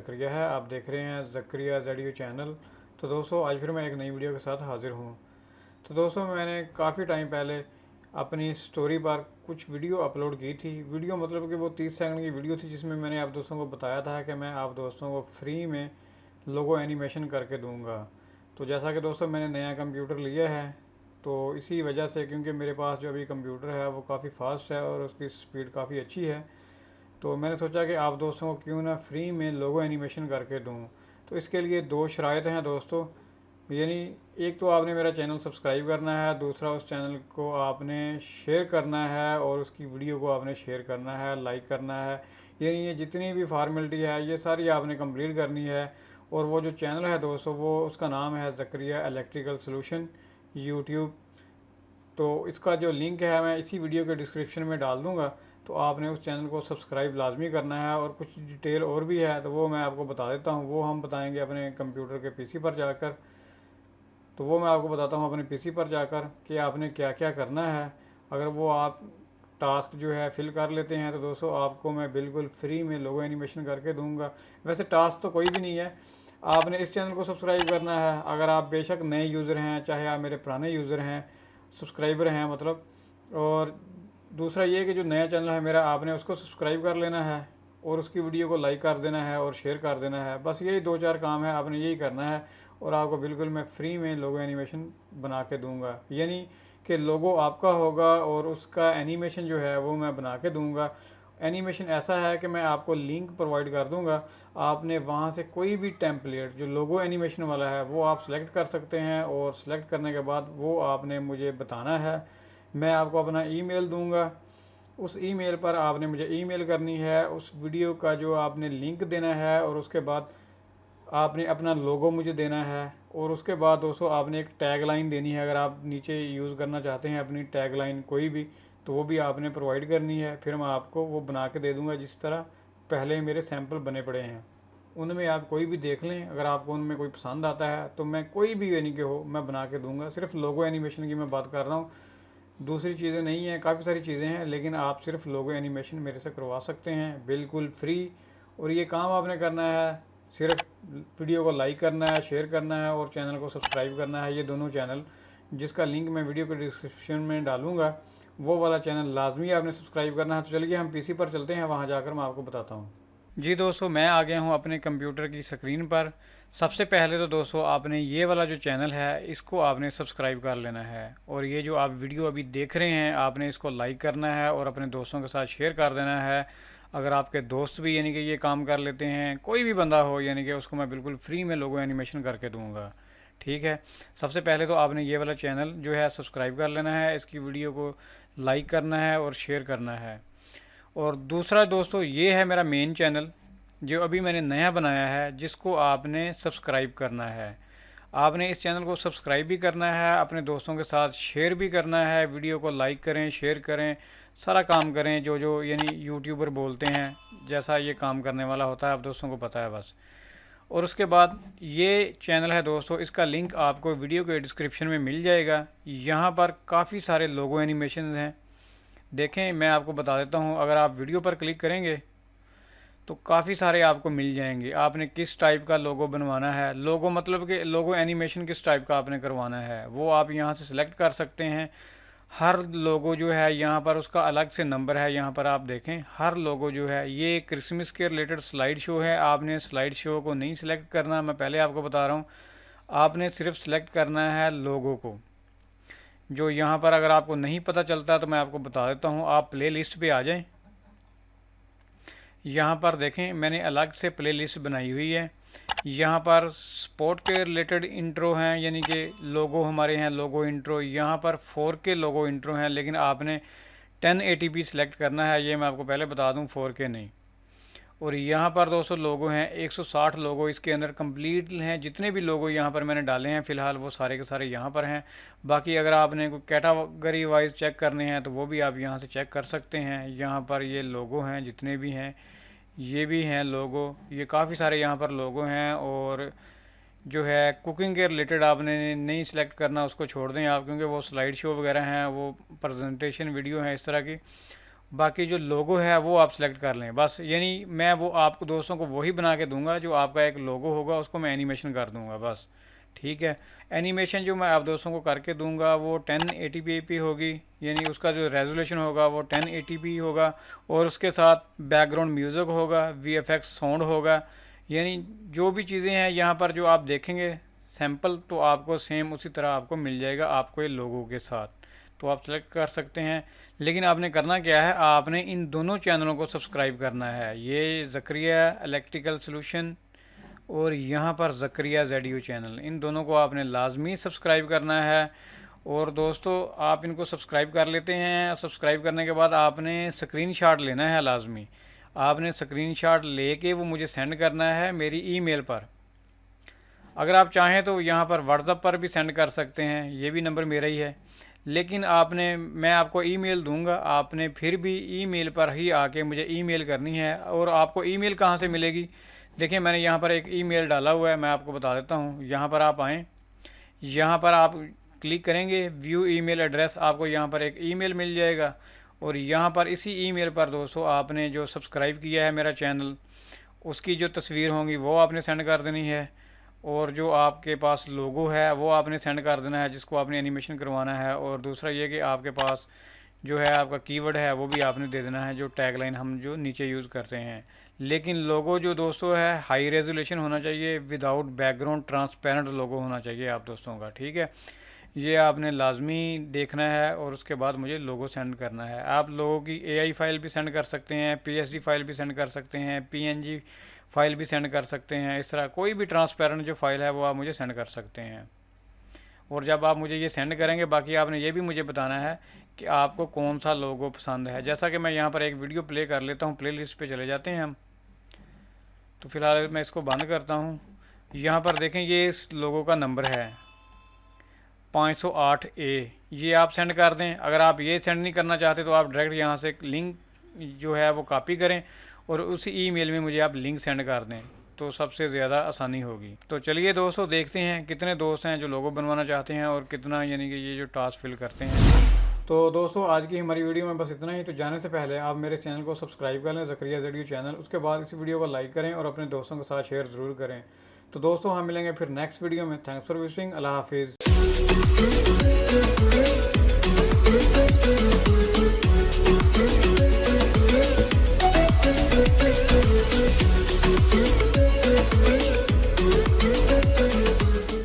ज़करिया है। आप देख रहे हैं ज़करिया ज़ेडियो चैनल। तो दोस्तों आज फिर मैं एक नई वीडियो के साथ हाज़िर हूँ। तो दोस्तों मैंने काफ़ी टाइम पहले अपनी स्टोरी पर कुछ वीडियो अपलोड की थी। वीडियो मतलब कि वो 30 सेकंड की वीडियो थी, जिसमें मैंने आप दोस्तों को बताया था कि मैं आप दोस्तों को फ्री में लोगो एनिमेशन करके दूँगा। तो जैसा कि दोस्तों मैंने नया कंप्यूटर लिया है, तो इसी वजह से, क्योंकि मेरे पास जो अभी कंप्यूटर है वो काफ़ी फास्ट है और उसकी स्पीड काफ़ी अच्छी है, तो मैंने सोचा कि आप दोस्तों को क्यों ना फ्री में लोगो एनिमेशन करके दूं। तो इसके लिए दो शराइत हैं दोस्तों, यानी एक तो आपने मेरा चैनल सब्सक्राइब करना है, दूसरा उस चैनल को आपने शेयर करना है और उसकी वीडियो को आपने शेयर करना है, लाइक करना है। यानी ये जितनी भी फार्मेलिटी है ये सारी आपने कंप्लीट करनी है। और वो जो चैनल है दोस्तों, वो उसका नाम है ज़करिया इलेक्ट्रिकल सॉल्यूशन यूट्यूब। तो इसका जो लिंक है मैं इसी वीडियो के डिस्क्रिप्शन में डाल दूँगा। तो आपने उस चैनल को सब्सक्राइब लाजमी करना है। और कुछ डिटेल और भी है तो वो मैं आपको बता देता हूँ, वो हम बताएंगे अपने कंप्यूटर के पीसी पर जाकर। तो वो मैं आपको बताता हूँ अपने पीसी पर जाकर कि आपने क्या क्या करना है। अगर वो आप टास्क जो है फिल कर लेते हैं तो दोस्तों आपको मैं बिल्कुल फ्री में लोगो एनिमेशन करके दूंगा। वैसे टास्क तो कोई भी नहीं है, आपने इस चैनल को सब्सक्राइब करना है। अगर आप बेशक नए यूज़र हैं, चाहे आप मेरे पुराने यूज़र हैं, सब्सक्राइबर हैं मतलब। और दूसरा ये कि जो नया चैनल है मेरा, आपने उसको सब्सक्राइब कर लेना है और उसकी वीडियो को लाइक कर देना है और शेयर कर देना है। बस यही दो चार काम है, आपने यही करना है और आपको बिल्कुल मैं फ्री में लोगो एनिमेशन बना के दूंगा। यानी कि लोगो आपका होगा और उसका एनिमेशन जो है वो मैं बना के दूंगा। एनिमेशन ऐसा है कि मैं आपको लिंक प्रोवाइड कर दूंगा, आपने वहाँ से कोई भी टेम्पलेट जो लोगो एनिमेशन वाला है वो आप सेलेक्ट कर सकते हैं। और सेलेक्ट करने के बाद वो आपने मुझे बताना है, मैं आपको अपना ईमेल दूंगा। उस ईमेल पर आपने मुझे ईमेल करनी है, उस वीडियो का जो आपने लिंक देना है और उसके बाद आपने अपना लोगो मुझे देना है। और उसके बाद दोस्तों आपने एक टैग लाइन देनी है। अगर आप नीचे यूज़ करना चाहते हैं अपनी टैग लाइन कोई भी, तो वो भी आपने प्रोवाइड करनी है। फिर मैं आपको वो बना के दे दूँगा, जिस तरह पहले मेरे सैंपल बने पड़े हैं उनमें आप कोई भी देख लें। अगर आपको उनमें कोई पसंद आता है तो मैं कोई भी यानी कि हो मैं बना के दूँगा। सिर्फ लोगो एनिमेशन की मैं बात कर रहा हूँ, दूसरी चीज़ें नहीं हैं। काफ़ी सारी चीज़ें हैं, लेकिन आप सिर्फ लोगो एनिमेशन मेरे से करवा सकते हैं बिल्कुल फ्री। और ये काम आपने करना है, सिर्फ वीडियो को लाइक करना है, शेयर करना है और चैनल को सब्सक्राइब करना है। ये दोनों चैनल जिसका लिंक मैं वीडियो के डिस्क्रिप्शन में डालूंगा, वो वाला चैनल लाजमी आपने सब्सक्राइब करना है। तो चलिए हम पीसी पर चलते हैं, वहाँ जाकर मैं आपको बताता हूँ। जी दोस्तों, मैं आ गया हूँ अपने कंप्यूटर की स्क्रीन पर। सबसे पहले तो दोस्तों आपने ये वाला जो चैनल है इसको आपने सब्सक्राइब कर लेना है। और ये जो आप वीडियो अभी देख रहे हैं आपने इसको लाइक करना है और अपने दोस्तों के साथ शेयर कर देना है। अगर आपके दोस्त भी यानी कि ये काम कर लेते हैं, कोई भी बंदा हो, यानी कि उसको मैं बिल्कुल फ्री में लोगो एनिमेशन करके दूंगा। ठीक है, सबसे पहले तो आपने ये वाला चैनल जो है सब्सक्राइब कर लेना है, इसकी वीडियो को लाइक करना है और शेयर करना है। और दूसरा दोस्तों ये है मेरा मेन चैनल जो अभी मैंने नया बनाया है, जिसको आपने सब्सक्राइब करना है। आपने इस चैनल को सब्सक्राइब भी करना है, अपने दोस्तों के साथ शेयर भी करना है, वीडियो को लाइक करें, शेयर करें, सारा काम करें जो जो यानी यूट्यूबर बोलते हैं, जैसा ये काम करने वाला होता है आप दोस्तों को पता है बस। और उसके बाद ये चैनल है दोस्तों, इसका लिंक आपको वीडियो के डिस्क्रिप्शन में मिल जाएगा। यहाँ पर काफ़ी सारे लोगो एनिमेशन हैं, देखें मैं आपको बता देता हूँ। अगर आप वीडियो पर क्लिक करेंगे तो काफ़ी सारे आपको मिल जाएंगे। आपने किस टाइप का लोगो बनवाना है, लोगो मतलब कि लोगो एनिमेशन किस टाइप का आपने करवाना है, वो आप यहाँ से सिलेक्ट कर सकते हैं। हर लोगो जो है यहाँ पर उसका अलग से नंबर है। यहाँ पर आप देखें हर लोगो जो है, ये क्रिसमस के रिलेटेड स्लाइड शो है। आपने स्लाइड शो को नहीं सिलेक्ट करना, मैं पहले आपको बता रहा हूँ। आपने सिर्फ सिलेक्ट करना है लोगो को। जो यहाँ पर अगर आपको नहीं पता चलता तो मैं आपको बता देता हूँ, आप प्ले लिस्ट पर आ जाएँ। यहाँ पर देखें मैंने अलग से प्लेलिस्ट बनाई हुई है। यहाँ पर स्पोर्ट के रिलेटेड इंट्रो हैं, यानी कि लोगो हमारे हैं, लोगो इंट्रो। यहाँ पर 4K लोगो इंट्रो हैं, लेकिन आपने 1080p सिलेक्ट करना है, ये मैं आपको पहले बता दूँ, 4K नहीं। और यहाँ पर दोस्तों लोगो हैं 160 लोगो इसके अंदर कंप्लीट हैं। जितने भी लोगो यहाँ पर मैंने डाले हैं फ़िलहाल वो सारे के सारे यहाँ पर हैं। बाकी अगर आपने कोई कैटेगरी वाइज चेक करने हैं तो वो भी आप यहाँ से चेक कर सकते हैं। यहाँ पर ये लोगो हैं जितने भी हैं, ये भी हैं लोगो, ये काफ़ी सारे यहाँ पर लोगो हैं। और जो है कुकिंग के रिलेटेड आपने नहीं सिलेक्ट करना, उसको छोड़ दें आप, क्योंकि वो स्लाइड शो वगैरह हैं, वो प्रेजेंटेशन वीडियो हैं इस तरह की। बाकी जो लोगो है वो आप सेलेक्ट कर लें बस। यानी मैं वो आपको दोस्तों को वही बना के दूंगा जो आपका एक लोगो होगा, उसको मैं एनिमेशन कर दूंगा बस। ठीक है, एनिमेशन जो मैं आप दोस्तों को करके दूंगा वो 1080p होगी, यानी उसका जो रेजोल्यूशन होगा वो 1080p होगा, और उसके साथ बैकग्राउंड म्यूज़िक होगा, VFX साउंड होगा। यानी जो भी चीज़ें हैं यहाँ पर जो आप देखेंगे सैम्पल, तो आपको सेम उसी तरह आपको मिल जाएगा आपको ये लोगों के साथ। तो आप सेलेक्ट कर सकते हैं। लेकिन आपने करना क्या है, आपने इन दोनों चैनलों को सब्सक्राइब करना है, ये ज़करिया इलेक्ट्रिकल सॉल्यूशन और यहाँ पर ज़करिया ZU चैनल, इन दोनों को आपने लाजमी सब्सक्राइब करना है। और दोस्तों आप इनको सब्सक्राइब कर लेते हैं, सब्सक्राइब करने के बाद आपने स्क्रीनशॉट लेना है लाजमी। आपने स्क्रीनशॉट लेके वो मुझे सेंड करना है मेरी ईमेल पर। अगर आप चाहें तो यहाँ पर व्हाट्सएप पर भी सेंड कर सकते हैं, ये भी नंबर मेरा ही है। लेकिन मैं आपको ईमेल दूंगा, आपने फिर भी ईमेल पर ही आके मुझे ईमेल करनी है। और आपको ईमेल कहाँ से मिलेगी, देखिए मैंने यहाँ पर एक ईमेल डाला हुआ है, मैं आपको बता देता हूँ। यहाँ पर आप आएँ, यहाँ पर आप क्लिक करेंगे व्यू ईमेल एड्रेस, आपको यहाँ पर एक ईमेल मिल जाएगा। और यहाँ पर इसी ईमेल पर दोस्तों आपने जो सब्सक्राइब किया है मेरा चैनल, उसकी जो तस्वीर होंगी वो आपने सेंड कर देनी है। और जो आपके पास लोगो है वो आपने सेंड कर देना है, जिसको आपने एनिमेशन करवाना है। और दूसरा ये कि आपके पास जो है आपका कीवर्ड है वो भी आपने दे देना है, जो टैगलाइन हम जो नीचे यूज़ करते हैं। लेकिन लोगो जो दोस्तों है हाई रेजोल्यूशन होना चाहिए, विदाउट बैकग्राउंड ट्रांसपेरेंट लोगो होना चाहिए आप दोस्तों का। ठीक है, ये आपने लाजमी देखना है और उसके बाद मुझे लोगो सेंड करना है। आप लोगों की AI फाइल भी सेंड कर सकते हैं, PSD फाइल भी सेंड कर सकते हैं, PNG फाइल भी सेंड कर सकते हैं। इस तरह कोई भी ट्रांसपेरेंट जो फाइल है वो आप मुझे सेंड कर सकते हैं। और जब आप मुझे ये सेंड करेंगे, बाकी आपने ये भी मुझे बताना है कि आपको कौन सा लोगो पसंद है। जैसा कि मैं यहाँ पर एक वीडियो प्ले कर लेता हूँ, प्ले लिस्ट पर चले जाते हैं हम। तो फिलहाल मैं इसको बंद करता हूँ। यहाँ पर देखें ये इस लोगो का नंबर है 508A, ये आप सेंड कर दें। अगर आप ये सेंड नहीं करना चाहते तो आप डायरेक्ट यहाँ से लिंक जो है वो कॉपी करें और उसी ईमेल में मुझे आप लिंक सेंड कर दें, तो सबसे ज़्यादा आसानी होगी। तो चलिए दोस्तों देखते हैं कितने दोस्त हैं जो लोगो बनवाना चाहते हैं और कितना यानी कि ये जो टास्क फिल करते हैं। तो दोस्तों आज की हमारी वीडियो में बस इतना ही। तो जाने से पहले आप मेरे चैनल को सब्सक्राइब कर लें, ज़करिया ZU चैनल। उसके बाद इस वीडियो को लाइक करें और अपने दोस्तों के साथ शेयर ज़रूर करें। तो दोस्तों हम मिलेंगे फिर नेक्स्ट वीडियो में। Thanks for visiting. अल्लाह हाफिज़।